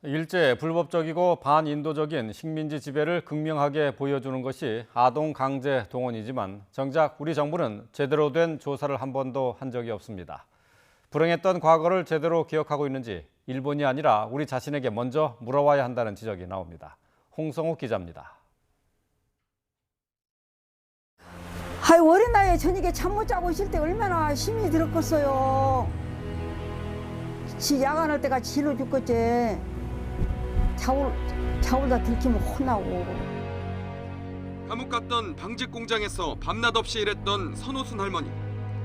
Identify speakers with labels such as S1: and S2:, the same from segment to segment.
S1: 일제 불법적이고 반인도적인 식민지 지배를 극명하게 보여주는 것이 아동 강제 동원이지만 정작 우리 정부는 제대로 된 조사를 한 번도 한 적이 없습니다. 불행했던 과거를 제대로 기억하고 있는지 일본이 아니라 우리 자신에게 먼저 물어봐야 한다는 지적이 나옵니다. 홍성욱 기자입니다.
S2: 어린 나이에 저녁에 잠 못 자고 있을 때 얼마나 힘이 들었겠어요. 야간할 때가 지로 죽겠지. 자울다 들키면 혼나고.
S3: 감옥 갔던 방직 공장에서 밤낮 없이 일했던 선호순 할머니.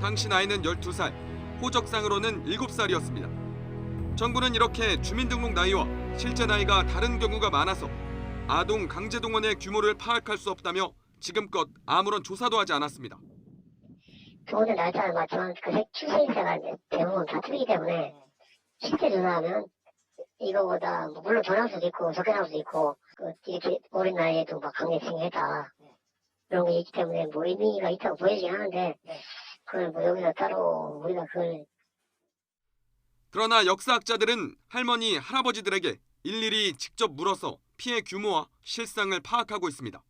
S3: 당시 나이는 12살, 호적상으로는 7살이었습니다. 정부는 이렇게 주민등록 나이와 실제 나이가 다른 경우가 많아서 아동 강제동원의 규모를 파악할 수 없다며 지금껏 아무런 조사도 하지 않았습니다.
S4: 동원의 날짜를 맞추면 그 출생일세가 대부분 다 틀리기 때문에 실제 조사하면 이거보다 물론 더 나올 수도 있고 적게 나올 수도 있고 이렇게 어린 나이에도 막 강제징용했다 그런 게 있기 때문에 뭐 의미가 있다고 보여지긴 하는데 그걸 뭐 여기서 따로 우리가 그걸.
S3: 그러나 역사학자들은 할머니, 할아버지들에게 일일이 직접 물어서 피해 규모와 실상을 파악하고 있습니다.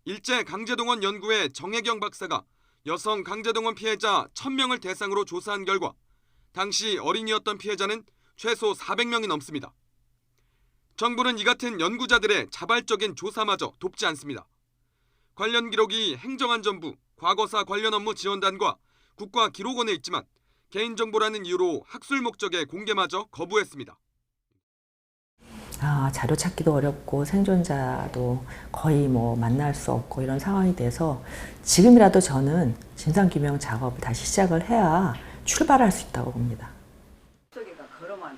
S3: 일제 강제동원 연구의 정혜경 박사가 여성 강제동원 피해자 1000명을 대상으로 조사한 결과 당시 어린이였던 피해자는 최소 400명이 넘습니다. 정부는 이 같은 연구자들의 자발적인 조사마저 돕지 않습니다. 관련 기록이 행정안전부, 과거사 관련 업무 지원단과 국가기록원에 있지만 개인정보라는 이유로 학술 목적의 공개마저 거부했습니다.
S5: 자료 찾기도 어렵고 생존자도 거의 만날 수 없고 이런 상황이 돼서 지금이라도 저는 진상규명 작업을 다시 시작을 해야 출발할 수 있다고 봅니다.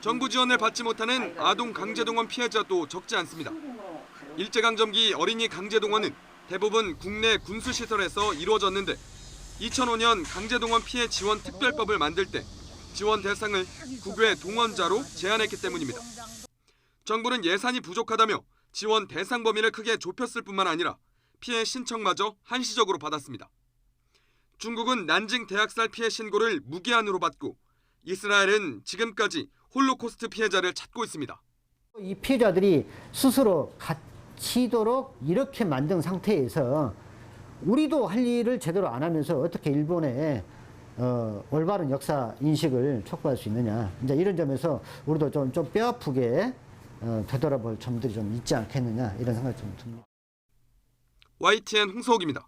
S3: 정부 지원을 받지 못하는 아동 강제동원 피해자도 적지 않습니다. 일제강점기 어린이 강제동원은 대부분 국내 군수시설에서 이루어졌는데 2005년 강제동원 피해 지원 특별법을 만들 때 지원 대상을 국외 동원자로 제한했기 때문입니다. 정부는 예산이 부족하다며 지원 대상 범위를 크게 좁혔을 뿐만 아니라 피해 신청마저 한시적으로 받았습니다. 중국은 난징 대학살 피해 신고를 무기한으로 받고 이스라엘은 지금까지 홀로코스트 피해자를 찾고 있습니다.
S6: 이 피해자들이 스스로 갇히도록 이렇게 만든 상태에서 우리도 할 일을 제대로 안 하면서 어떻게 일본의 올바른 역사 인식을 촉구할 수 있느냐. 이제 이런 점에서 우리도 좀 뼈아프게 되돌아볼 점들이 좀 있지 않겠느냐 이런 생각이 좀 듭니다.
S3: YTN 홍성욱입니다.